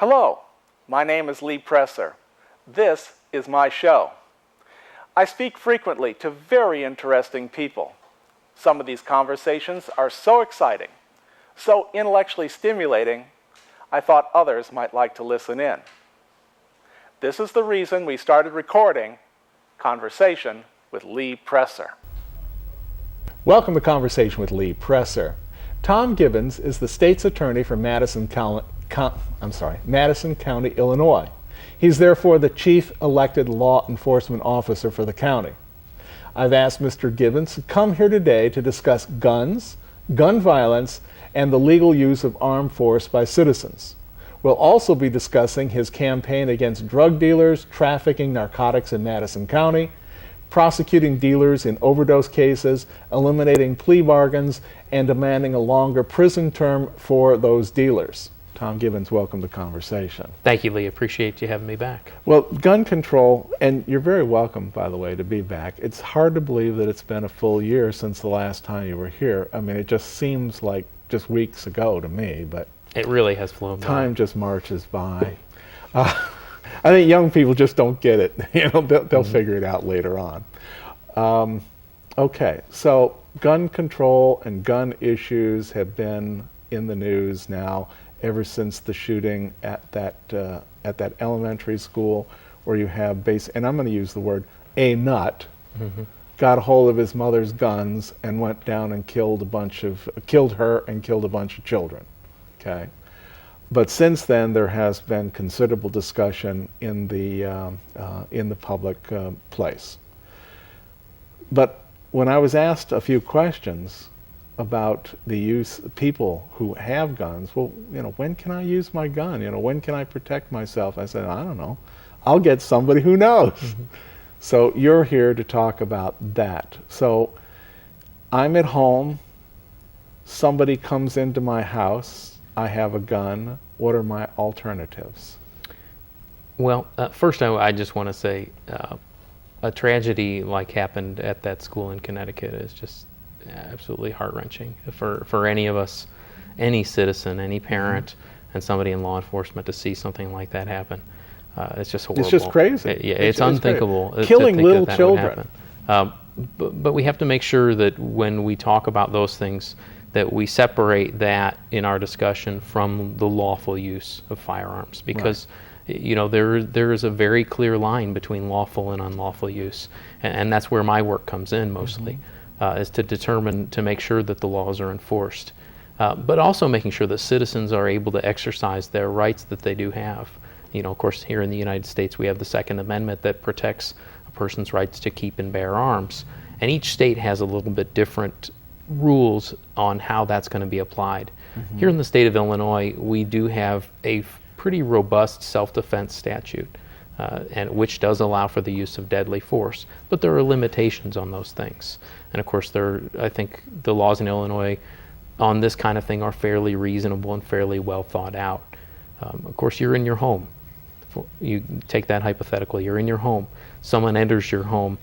Hello, my name is Lee Presser. This is my show. I speak frequently to very interesting people. Some of these conversations are so exciting, so intellectually stimulating, I thought others might like to listen in. This is the reason we started recording Conversation with Lee Presser. Welcome to Conversation with Lee Presser. Tom Gibbons is the state's attorney for Madison County, Illinois. He's therefore the chief elected law enforcement officer for the county. I've asked Mr. Gibbons to come here today to discuss guns, gun violence, and the legal use of armed force by citizens. We'll also be discussing his campaign against drug dealers, trafficking narcotics in Madison County, prosecuting dealers in overdose cases, eliminating plea bargains, and demanding a longer prison term for those dealers. Tom Gibbons, welcome to Conversation. Thank you, Lee. Appreciate you having me back. Well, gun control, and you're very welcome, by the way, to be back. It's hard to believe that it's been a full year since the last time you were here. I mean, it just seems like just weeks ago to me, but it really has flown by. Time just marches by. I think young people just don't get it. They'll figure it out later on. Okay, so gun control and gun issues have been in the news now ever since the shooting at that elementary school where you have and I'm going to use the word a nut, got a hold of his mother's guns and went down and killed her and killed a bunch of children. Okay, but since then there has been considerable discussion in the public place. But when I was asked a few questions about the use of people who have guns, well, when can I use my gun? When can I protect myself? I said, I don't know. I'll get somebody who knows. So you're here to talk about that. So I'm at home. Somebody comes into my house. I have a gun. What are my alternatives? Well, first I just want to say a tragedy like happened at that school in Connecticut is just absolutely heart-wrenching for any of us, any citizen, any parent, and somebody in law enforcement to see something like that happen. It's just horrible. It's just crazy. It's unthinkable. Killing little that children. But we have to make sure that when we talk about those things, that we separate that in our discussion from the lawful use of firearms, because there is a very clear line between lawful and unlawful use, and that's where my work comes in mostly. Is to make sure that the laws are enforced, but also making sure that citizens are able to exercise their rights that they do have. Of course, here in the United States, we have the Second Amendment that protects a person's rights to keep and bear arms, and each state has a little bit different rules on how that's going to be applied. Here in the state of Illinois, we do have a pretty robust self-defense statute, and which does allow for the use of deadly force, but there are limitations on those things. And of course, I think the laws in Illinois on this kind of thing are fairly reasonable and fairly well thought out. Of course, you're in your home. You take that hypothetical, you're in your home. Someone enters your home.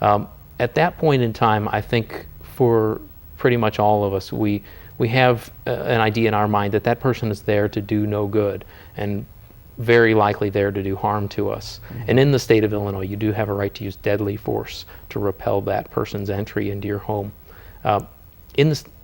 At that point in time, I think for pretty much all of us, we have an idea in our mind that that person is there to do no good and very likely there to do harm to us. And in the state of Illinois, you do have a right to use deadly force to repel that person's entry into your home.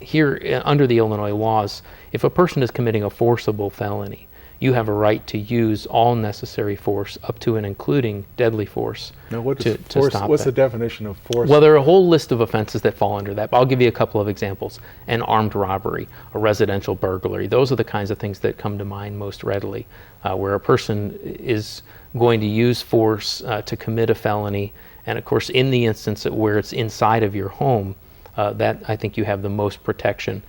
Here, under the Illinois laws, if a person is committing a forcible felony, you have a right to use all necessary force up to and including deadly force. Now, what's the definition of force? Well, there are a whole list of offenses that fall under that, but I'll give you a couple of examples. An armed robbery, a residential burglary, those are the kinds of things that come to mind most readily, where a person is going to use force to commit a felony, and of course in the instance where it's inside of your home, that I think you have the most protection.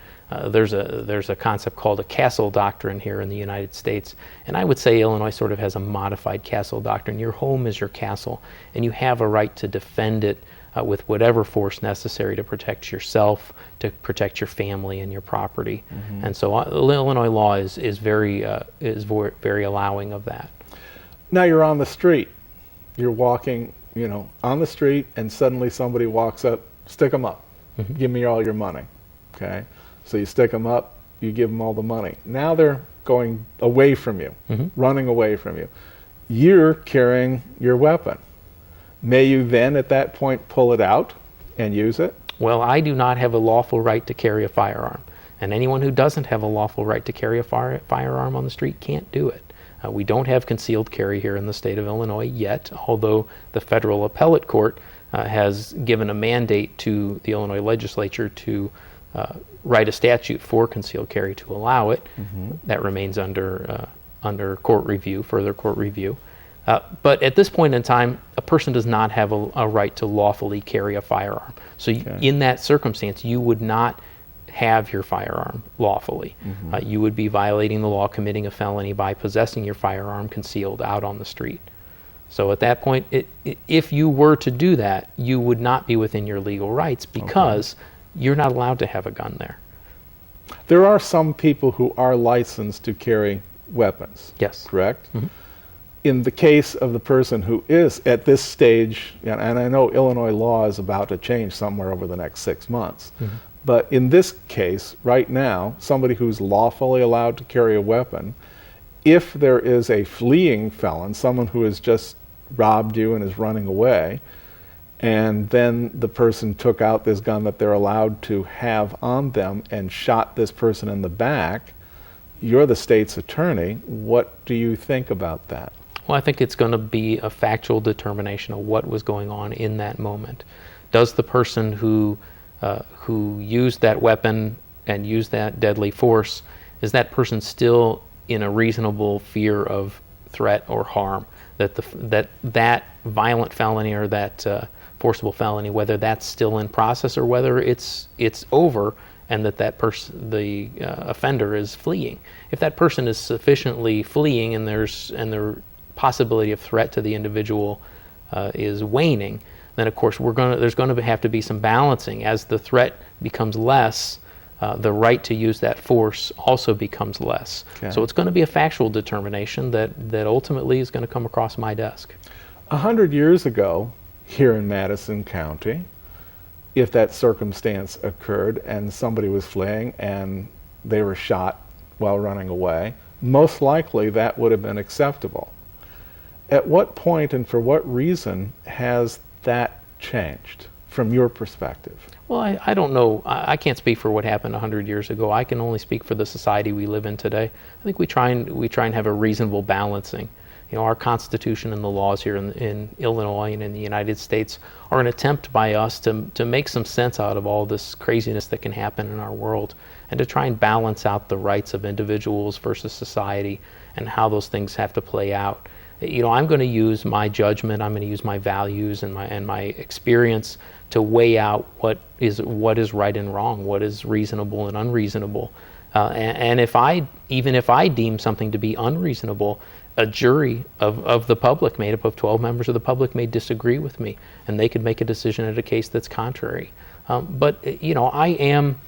There's a concept called a castle doctrine here in the United States, and I would say Illinois sort of has a modified castle doctrine. Your home is your castle, and you have a right to defend it with whatever force necessary to protect yourself, to protect your family and your property. And so Illinois law is very allowing of that. Now you're on the street. You're walking, on the street, and suddenly somebody walks up. Stick them up. Give me all your money. Okay. So you stick them up, you give them all the money. Now they're going away from you, running away from you. You're carrying your weapon. May you then at that point pull it out and use it? Well, I do not have a lawful right to carry a firearm. And anyone who doesn't have a lawful right to carry a firearm on the street can't do it. We don't have concealed carry here in the state of Illinois yet, although the federal appellate court has given a mandate to the Illinois legislature to write a statute for concealed carry to allow it. That remains under court review, further court review. But at this point in time, a person does not have a right to lawfully carry a firearm. So in that circumstance, you would not have your firearm lawfully. You would be violating the law, committing a felony by possessing your firearm concealed out on the street. So at that point, if you were to do that, you would not be within your legal rights because you're not allowed to have a gun there. There are some people who are licensed to carry weapons. Yes. Correct? In the case of the person who is at this stage, and I know Illinois law is about to change somewhere over the next 6 months, but in this case, right now, somebody who's lawfully allowed to carry a weapon, if there is a fleeing felon, someone who has just robbed you and is running away, and then the person took out this gun that they're allowed to have on them and shot this person in the back, you're the state's attorney. What do you think about that? Well, I think it's going to be a factual determination of what was going on in that moment. Does the person who used that weapon and used that deadly force, is that person still in a reasonable fear of threat or harm? That violent felony or that forcible felony, whether that's still in process or whether it's over, and that person, the offender, is fleeing. If that person is sufficiently fleeing and the possibility of threat to the individual is waning, then of course there's going to have to be some balancing. As the threat becomes less, the right to use that force also becomes less. So it's going to be a factual determination that ultimately is going to come across my desk. 100 years ago, here in Madison County, if that circumstance occurred and somebody was fleeing and they were shot while running away, most likely that would have been acceptable. At what point and for what reason has that changed from your perspective? Well, I don't know. I can't speak for what happened 100 years ago. I can only speak for the society we live in today. I think we try and have a reasonable balancing. Our Constitution and the laws here in Illinois and in the United States are an attempt by us to make some sense out of all this craziness that can happen in our world, and to try and balance out the rights of individuals versus society and how those things have to play out. I'm going to use my judgment, I'm going to use my values and my experience to weigh out what is right and wrong, what is reasonable and unreasonable. And even if I deem something to be unreasonable, a jury of the public, made up of 12 members of the public, may disagree with me, and they could make a decision at a case that's contrary. But I am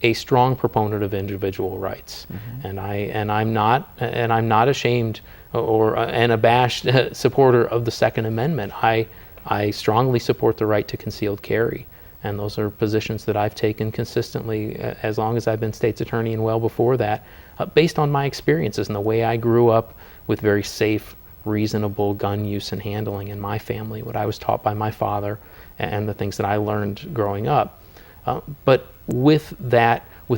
a strong proponent of individual rights, and I'm not ashamed or an abashed supporter of the Second Amendment. I strongly support the right to concealed carry, and those are positions that I've taken consistently as long as I've been state's attorney and well before that, based on my experiences and the way I grew up with very safe, reasonable gun use and handling in my family, what I was taught by my father and the things that I learned growing up. But with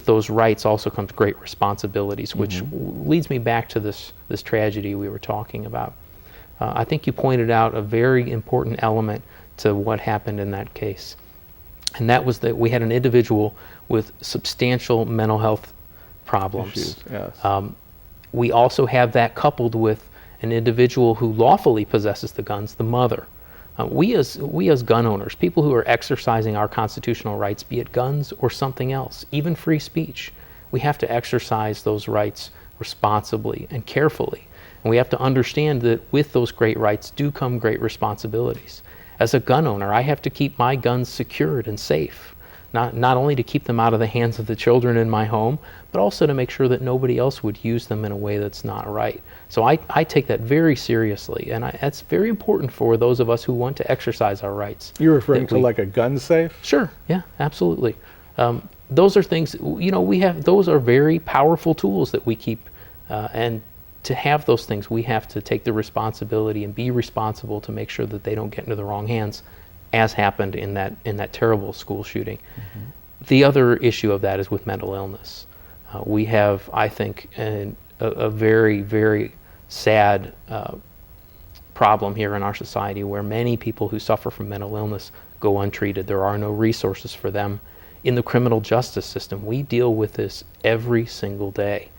those rights also comes great responsibilities, which leads me back to this tragedy we were talking about. I think you pointed out a very important element to what happened in that case. And that was that we had an individual with substantial mental health problems. Issues, yes. We also have that coupled with an individual who lawfully possesses the guns, the mother. We as gun owners, people who are exercising our constitutional rights, be it guns or something else, even free speech, we have to exercise those rights responsibly and carefully. And we have to understand that with those great rights do come great responsibilities. As a gun owner, I have to keep my guns secured and safe, not only to keep them out of the hands of the children in my home, but also to make sure that nobody else would use them in a way that's not right. So I take that very seriously, and that's very important for those of us who want to exercise our rights. You're referring to like a gun safe? Sure, yeah, absolutely. Those are things, those are very powerful tools that we keep And to have those things, we have to take the responsibility and be responsible to make sure that they don't get into the wrong hands, as happened in that terrible school shooting. The other issue of that is with mental illness. We have, I think, a very, very sad problem here in our society where many people who suffer from mental illness go untreated. There are no resources for them. In the criminal justice system, we deal with this every single day.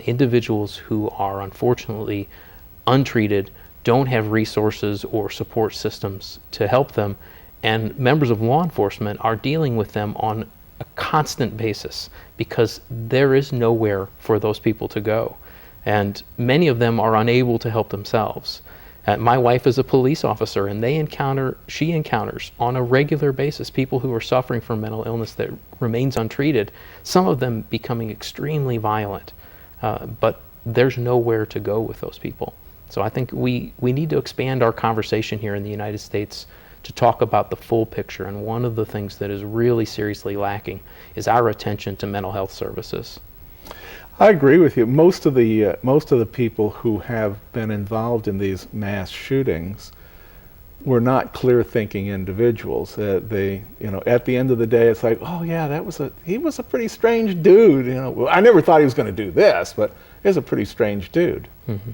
Individuals who are unfortunately untreated don't have resources or support systems to help them, and members of law enforcement are dealing with them on a constant basis because there is nowhere for those people to go, and many of them are unable to help themselves. My wife is a police officer, and she encounters on a regular basis people who are suffering from mental illness that remains untreated, some of them becoming extremely violent. But there's nowhere to go with those people. So I think we need to expand our conversation here in the United States to talk about the full picture. And one of the things that is really seriously lacking is our attention to mental health services. I agree with you. Most of the people who have been involved in these mass shootings were not clear-thinking individuals. They, at the end of the day, it's like, oh yeah, he was a pretty strange dude. Well, I never thought he was going to do this, but he was a pretty strange dude. Mm-hmm.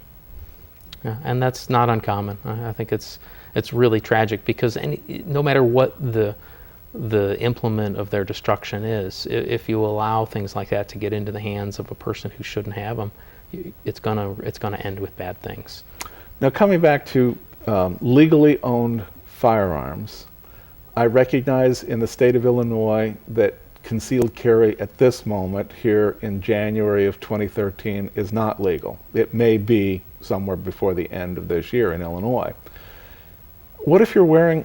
Yeah, and that's not uncommon. I think it's really tragic because no matter what the implement of their destruction is, if you allow things like that to get into the hands of a person who shouldn't have them, it's gonna end with bad things. Now, coming back to legally owned firearms, I recognize in the state of Illinois that concealed carry at this moment here in January of 2013 is not legal. It may be somewhere before the end of this year in Illinois. What if you're wearing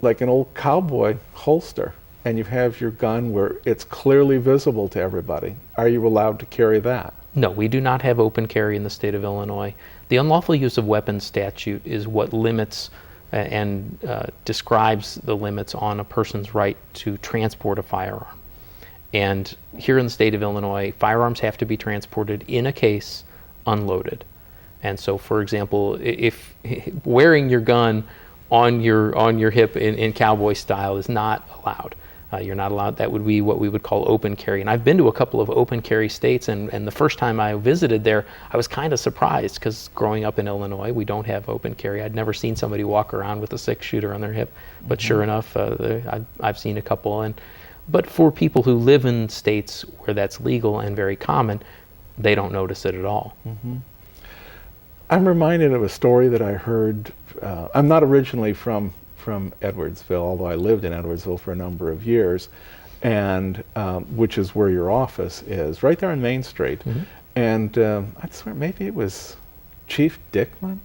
like an old cowboy holster and you have your gun where it's clearly visible to everybody? Are you allowed to carry that? No, we do not have open carry in the state of Illinois. The unlawful use of weapons statute is what limits and describes the limits on a person's right to transport a firearm. And here in the state of Illinois, firearms have to be transported in a case unloaded. And so, for example, if wearing your gun on your hip in cowboy style is not allowed. You're not allowed. That would be what we would call open carry. And I've been to a couple of open carry states, and the first time I visited there, I was kind of surprised because growing up in Illinois, we don't have open carry. I'd never seen somebody walk around with a 6-shooter on their hip, but sure enough, I've seen a couple. But for people who live in states where that's legal and very common, they don't notice it at all. Mm-hmm. I'm reminded of a story that I heard. I'm not originally from Edwardsville, although I lived in Edwardsville for a number of years, and which is where your office is, right there on Main Street. Mm-hmm. And I swear maybe it was Chief Dickman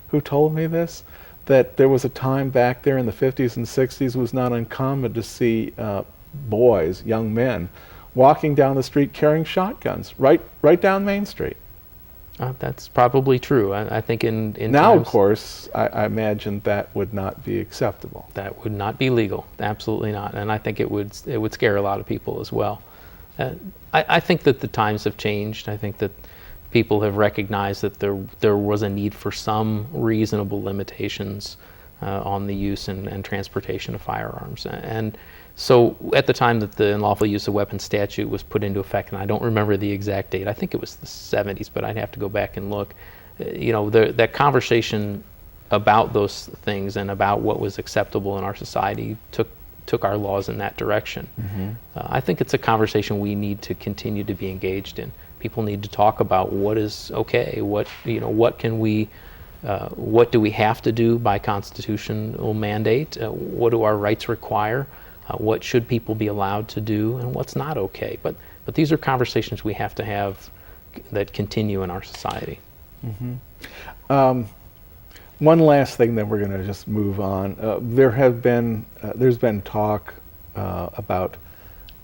who told me this, that there was a time back there in the 50s and 60s it was not uncommon to see boys, young men, walking down the street carrying shotguns right down Main Street. That's probably true. I think in now, times, of course, I imagine that would not be acceptable. That would not be legal. Absolutely not. And I think it would scare a lot of people as well. I think that the times have changed. I think that people have recognized that there was a need for some reasonable limitations on the use and transportation of firearms. And so at the time that the unlawful use of weapons statute was put into effect, and I don't remember the exact date, I think it was the 70s, but I'd have to go back and look, that conversation about those things and about what was acceptable in our society took our laws in that direction. Mm-hmm. I think it's a conversation we need to continue to be engaged in. People need to talk about what is okay, what do we have to do by constitutional mandate, what do our rights require, what should people be allowed to do, and what's not okay. But these are conversations we have to have that continue in our society. Mm-hmm. One last thing, then we're going to just move on. There's been talk about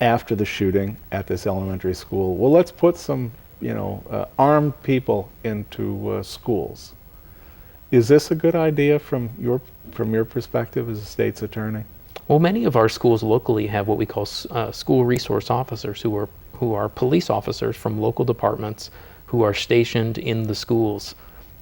after the shooting at this elementary school, well, let's put some armed people into schools. Is this a good idea from your perspective as a state's attorney? Well, many of our schools locally have what we call school resource officers who are police officers from local departments who are stationed in the schools,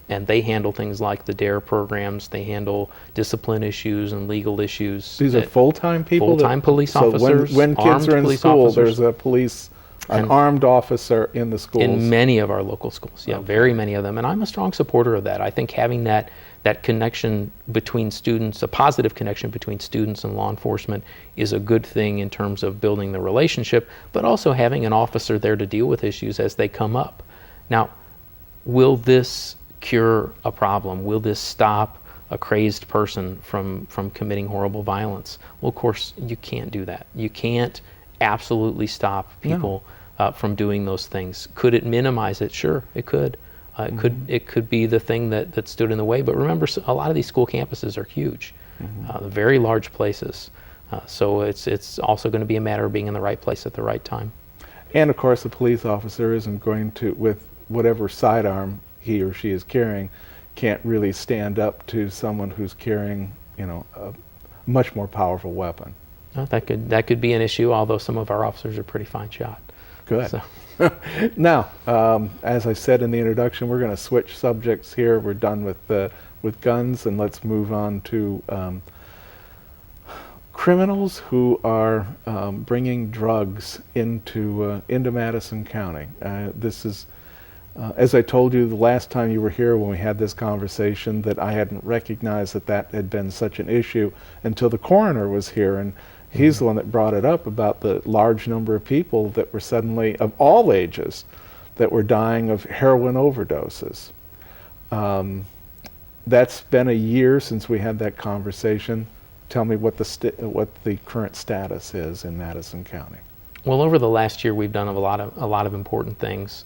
and they handle things like the DARE programs. They handle discipline issues and legal issues. These are full-time people? Full-time police officers. So when kids are in school, there's an armed officer in the schools? In many of our local schools, yeah, very many of them. And I'm a strong supporter of that. I think having that connection between students, a positive connection between students and law enforcement, is a good thing in terms of building the relationship, but also having an officer there to deal with issues as they come up. Now, will this cure a problem? Will this stop a crazed person from committing horrible violence? Well, of course, you can't do that. You can't absolutely stop people from doing those things. Could it minimize it? Sure, it could. It could be the thing that stood in the way. But remember, a lot of these school campuses are huge, very large places. So it's also going to be a matter of being in the right place at the right time. And of course, the police officer isn't going to, with whatever sidearm he or she is carrying, can't really stand up to someone who's carrying, a much more powerful weapon. That could be an issue, although some of our officers are pretty fine shot. Good. So. Now, as I said in the introduction, we're going to switch subjects here. We're done with guns, and let's move on to criminals who are bringing drugs into Madison County. This is, as I told you the last time you were here when we had this conversation, that I hadn't recognized that had been such an issue until the coroner was here, and he's the one that brought it up about the large number of people that were suddenly, of all ages, that were dying of heroin overdoses. That's been a year since we had that conversation. Tell me what the current status is in Madison County. Well, over the last year, we've done a lot of important things.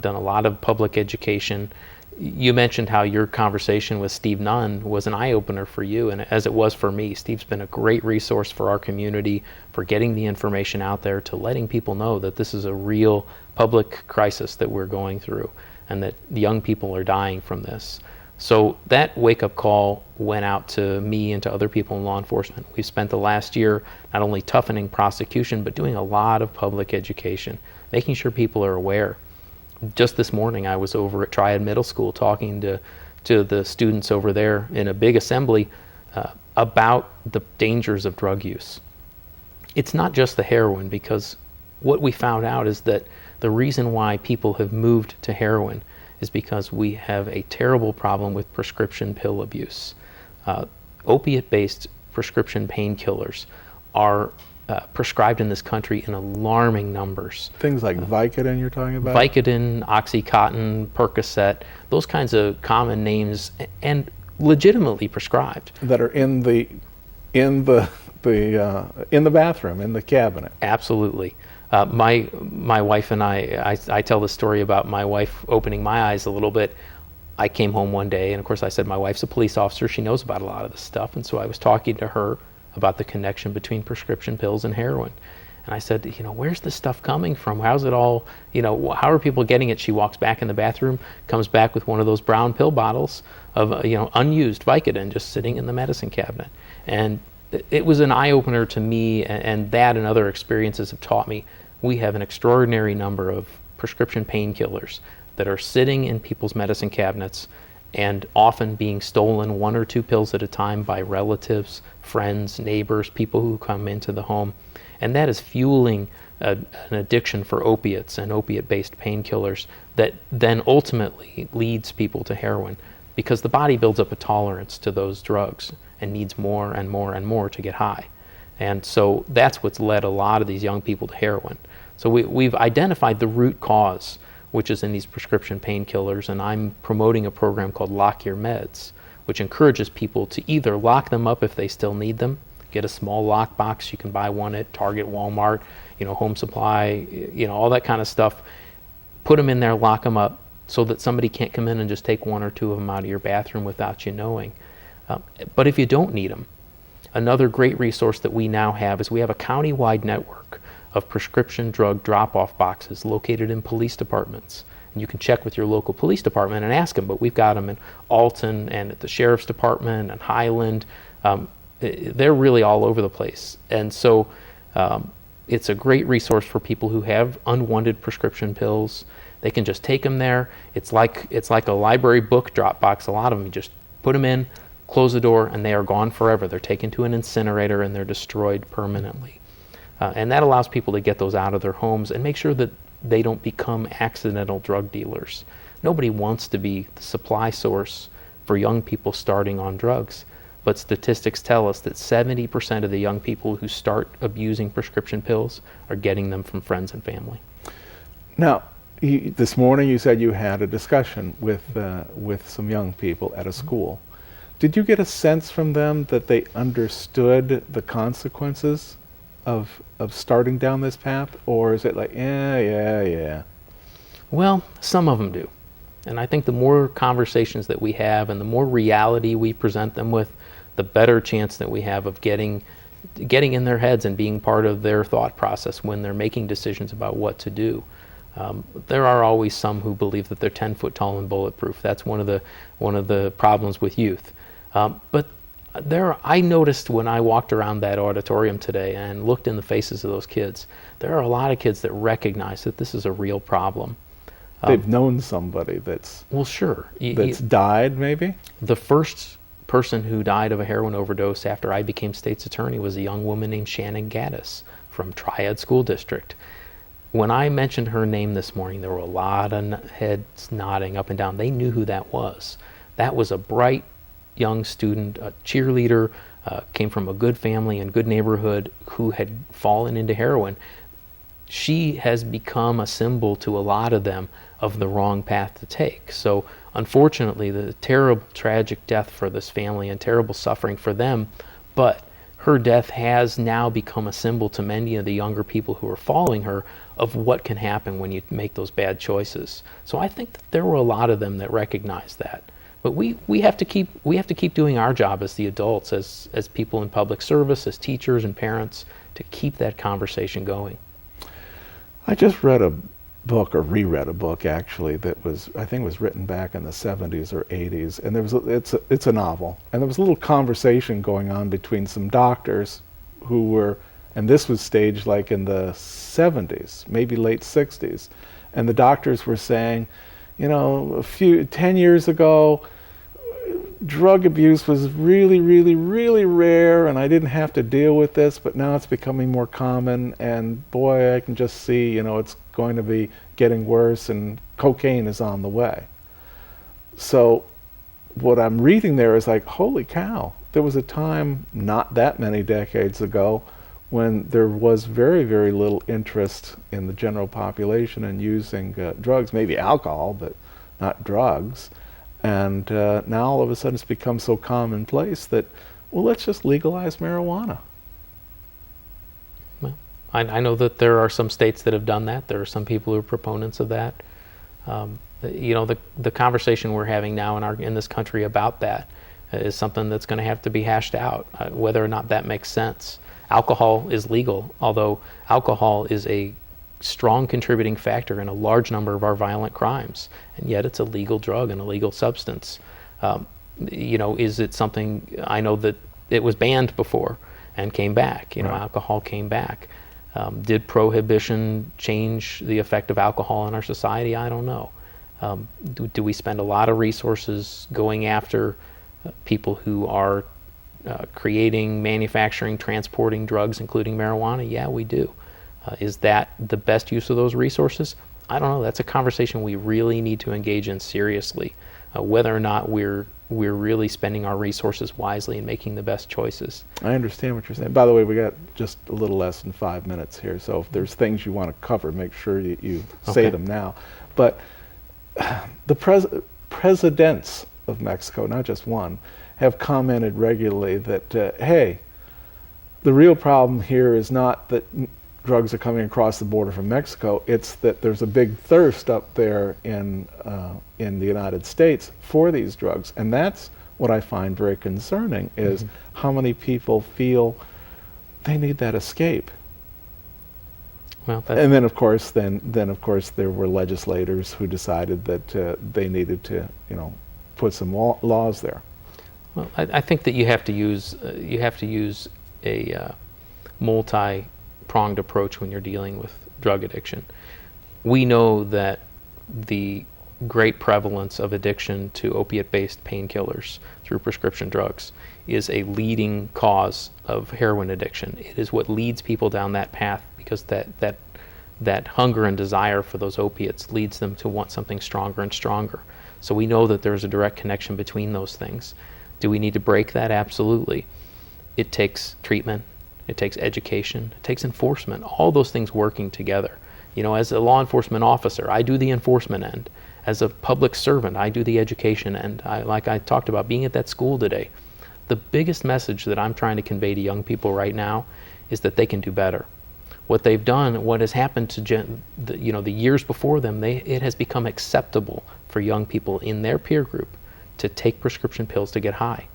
Done a lot of public education. You mentioned how your conversation with Steve Nunn was an eye-opener for you, and as it was for me. Steve's been a great resource for our community, for getting the information out there, to letting people know that this is a real public crisis that we're going through, and that young people are dying from this. So that wake-up call went out to me and to other people in law enforcement. We've spent the last year not only toughening prosecution, but doing a lot of public education, making sure people are aware. Just this morning, I was over at Triad Middle School talking to the students over there in a big assembly about the dangers of drug use. It's not just the heroin, because what we found out is that the reason why people have moved to heroin is because we have a terrible problem with prescription pill abuse. Opiate-based prescription painkillers are prescribed in this country in alarming numbers. Things like Vicodin you're talking about? Vicodin, Oxycontin, Percocet, those kinds of common names, and legitimately prescribed. That are in the bathroom, in the cabinet. Absolutely. My wife and I tell the story about my wife opening my eyes a little bit. I came home one day, and of course I said, my wife's a police officer, she knows about a lot of this stuff, and so I was talking to her about the connection between prescription pills and heroin. And I said, where's this stuff coming from? How's it all, how are people getting it? She walks back in the bathroom, comes back with one of those brown pill bottles of, unused Vicodin just sitting in the medicine cabinet. And it was an eye-opener to me, and that and other experiences have taught me we have an extraordinary number of prescription painkillers that are sitting in people's medicine cabinets and often being stolen 1 or 2 pills at a time by relatives, friends, neighbors, people who come into the home. And that is fueling an addiction for opiates and opiate-based painkillers that then ultimately leads people to heroin, because the body builds up a tolerance to those drugs and needs more and more and more to get high. And so that's what's led a lot of these young people to heroin. So we've identified the root cause, which is in these prescription painkillers, and I'm promoting a program called Lock Your Meds, which encourages people to either lock them up if they still need them, get a small lock box, you can buy one at Target, Walmart, Home Supply, all that kind of stuff, put them in there, lock them up, so that somebody can't come in and just take 1 or 2 of them out of your bathroom without you knowing. But if you don't need them, another great resource that we now have is we have a county-wide network of prescription drug drop-off boxes located in police departments. And you can check with your local police department and ask them, but we've got them in Alton and at the Sheriff's Department and Highland. They're really all over the place. And so it's a great resource for people who have unwanted prescription pills. They can just take them there. It's like a library book drop box. A lot of them, you just put them in, close the door, and they are gone forever. They're taken to an incinerator and they're destroyed permanently. And that allows people to get those out of their homes and make sure that they don't become accidental drug dealers. Nobody wants to be the supply source for young people starting on drugs. But statistics tell us that 70% of the young people who start abusing prescription pills are getting them from friends and family. Now, this morning you said you had a discussion with some young people at a school. Did you get a sense from them that they understood the consequences of starting down this path, or is it like, yeah? Well, some of them do. And I think the more conversations that we have and the more reality we present them with, the better chance that we have of getting in their heads and being part of their thought process when they're making decisions about what to do. There are always some who believe that they're 10 foot tall and bulletproof. That's one of the problems with youth. But I noticed when I walked around that auditorium today and looked in the faces of those kids, there are a lot of kids that recognize that this is a real problem. They've known somebody that's died, maybe? The first person who died of a heroin overdose after I became state's attorney was a young woman named Shannon Gaddis from Triad School District. When I mentioned her name this morning, there were a lot of heads nodding up and down. They knew who that was. That was a bright young student, a cheerleader, came from a good family and good neighborhood who had fallen into heroin. She has become a symbol to a lot of them of the wrong path to take. So unfortunately, the terrible, tragic death for this family and terrible suffering for them, but her death has now become a symbol to many of the younger people who are following her of what can happen when you make those bad choices. So I think that there were a lot of them that recognized that. But we have to keep doing our job as the adults, as people in public service, as teachers and parents, to keep that conversation going. I just read a book, or reread a book actually, that I think was written back in the 70s or 80s, and it's a novel, and there was a little conversation going on between some doctors who were, and this was staged like in the 70s, maybe late 60s, and the doctors were saying, 10 years ago, drug abuse was really, really, really rare, and I didn't have to deal with this, but now it's becoming more common, and boy, I can just see, it's going to be getting worse, and cocaine is on the way. So what I'm reading there is like, holy cow, there was a time not that many decades ago when there was very, very little interest in the general population in using drugs, maybe alcohol, but not drugs. And now all of a sudden it's become so commonplace that, well, let's just legalize marijuana. Well, I know that there are some states that have done that. There are some people who are proponents of that. The conversation we're having now in this country about that is something that's going to have to be hashed out, whether or not that makes sense. Alcohol is legal, although alcohol is a strong contributing factor in a large number of our violent crimes, and yet it's a legal drug and a legal substance. Is it something, I know that it was banned before and came back, right. Alcohol came back. Did prohibition change the effect of alcohol in our society? I don't know. Do we spend a lot of resources going after people who are creating, manufacturing, transporting drugs, including marijuana? Yeah, we do. Is that the best use of those resources? I don't know. That's a conversation we really need to engage in seriously, whether or not we're really spending our resources wisely and making the best choices. I understand what you're saying. By the way, we got just a little less than 5 minutes here, so if there's things you want to cover, make sure you say them now. But the presidents of Mexico, not just one, have commented regularly that, hey, the real problem here is not that drugs are coming across the border from Mexico, it's that there's a big thirst up there in the United States for these drugs. And that's what I find very concerning, is how many people feel they need that escape. Well, and then of course there were legislators who decided that they needed to put some laws there. Well, I think that you have to use a multi-pronged approach when you're dealing with drug addiction. We know that the great prevalence of addiction to opiate-based painkillers through prescription drugs is a leading cause of heroin addiction. It is what leads people down that path, because that hunger and desire for those opiates leads them to want something stronger and stronger. So we know that there's a direct connection between those things. Do we need to break that? Absolutely. It takes treatment, it takes education, it takes enforcement, all those things working together. You know, as a law enforcement officer, I do the enforcement end. As a public servant, I do the education end. Like I talked about being at that school today, the biggest message that I'm trying to convey to young people right now is that they can do better. What they've done, what has happened to the years before them, it has become acceptable for young people in their peer group to take prescription pills to get high,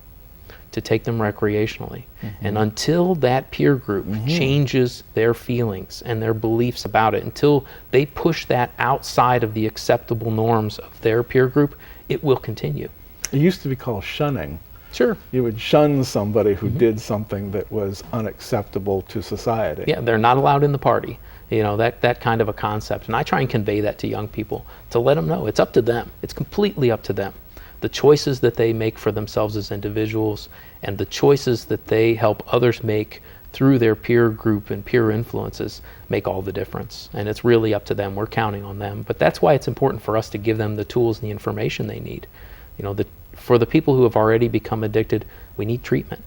to take them recreationally. And until that peer group changes their feelings and their beliefs about it, until they push that outside of the acceptable norms of their peer group, it will continue. It used to be called shunning. Sure. You would shun somebody who did something that was unacceptable to society. Yeah, they're not allowed in the party. You know, that kind of a concept. And I try and convey that to young people, to let them know it's up to them. It's completely up to them. The choices that they make for themselves as individuals and the choices that they help others make through their peer group and peer influences make all the difference. And it's really up to them. We're counting on them. But that's why it's important for us to give them the tools and the information they need. You know, for the people who have already become addicted, we need treatment.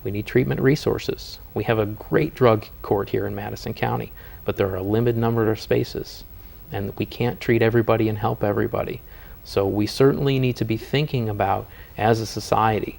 We need treatment resources. We have a great drug court here in Madison County, but there are a limited number of spaces, and we can't treat everybody and help everybody. So we certainly need to be thinking about, as a society,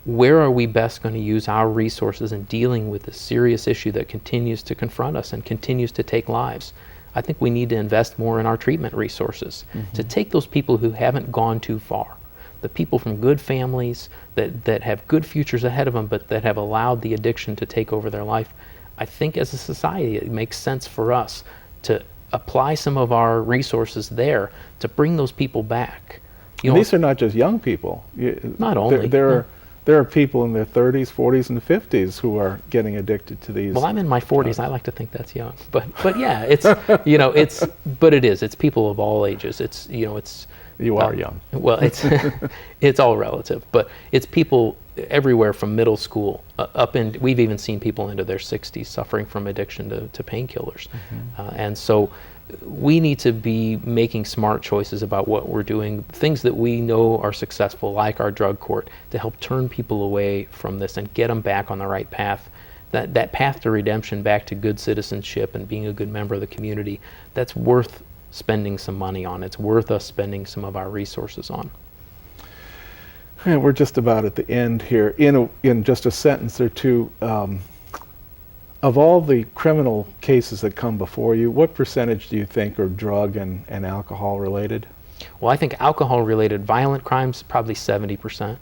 where are we best going to use our resources in dealing with this serious issue that continues to confront us and continues to take lives. I think we need to invest more in our treatment resources to take those people who haven't gone too far, the people from good families that have good futures ahead of them, but that have allowed the addiction to take over their life. I think as a society, it makes sense for us to apply some of our resources there to bring those people back. You know, these are not just young people. Not only. There are people in their 30s, 40s, and 50s who are getting addicted to these. Well, I'm in my 40s. I like to think that's young, but yeah, it's but it is. It's people of all ages. You are young. Well, it's all relative, but it's people everywhere from middle school up in. We've even seen people into their 60s suffering from addiction to painkillers, and so we need to be making smart choices about what we're doing, things that we know are successful, like our drug court, to help turn people away from this and get them back on the right path. That path to redemption, back to good citizenship and being a good member of the community, that's worth spending some money on. It's worth us spending some of our resources on. And we're just about at the end here. In just a sentence or two, of all the criminal cases that come before you, what percentage do you think are drug and alcohol related? Well, I think alcohol related violent crimes, probably 70%,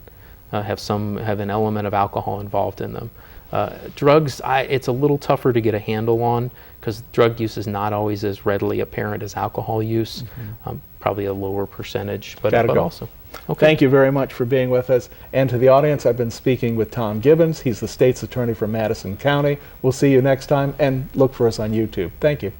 have an element of alcohol involved in them. Drugs, it's a little tougher to get a handle on because drug use is not always as readily apparent as alcohol use. Probably a lower percentage, but also. Okay. Thank you very much for being with us. And to the audience, I've been speaking with Tom Gibbons. He's the state's attorney for Madison County. We'll see you next time, and look for us on YouTube. Thank you.